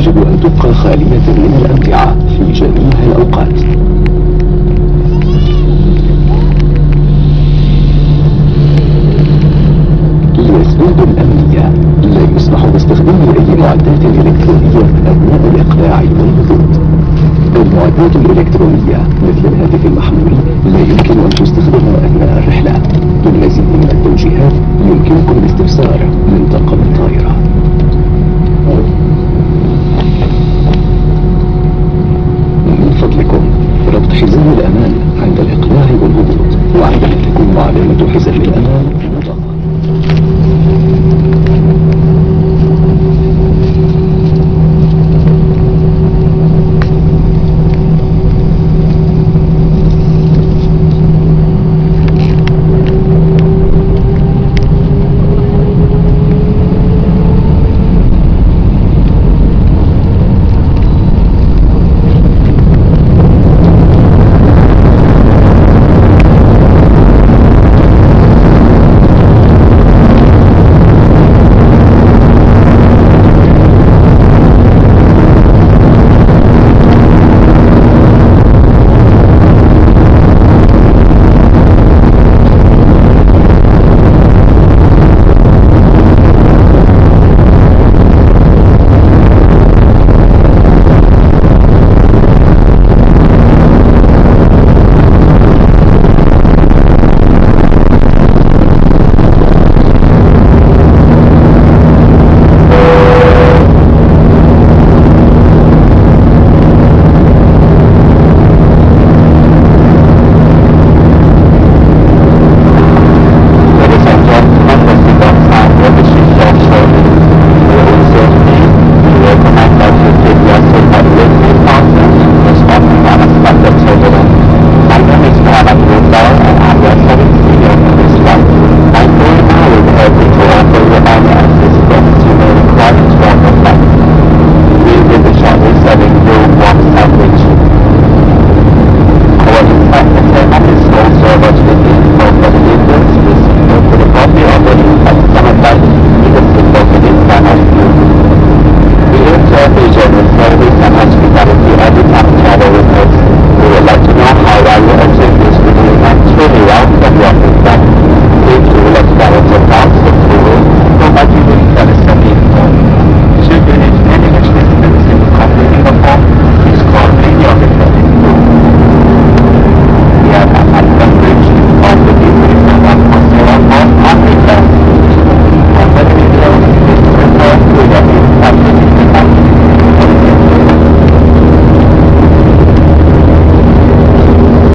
يجب أن تبقى خالية من الأمتعة في جميع الأوقات. لأسباب أمنية لا يسمح باستخدام أي معدات إلكترونية أثناء الإقلاع والهبوط. المعدات الإلكترونية مثل الهاتف المحمول لا يمكن أن تستخدم أثناء الرحلة. للمزيد من التوجيهات يمكنكم الاستفسار من طاقم الطائرة. من فضلكم ربط حزام الأمان عند الإقلاع والهبوط، وعندما تكون علامة حزام الأمان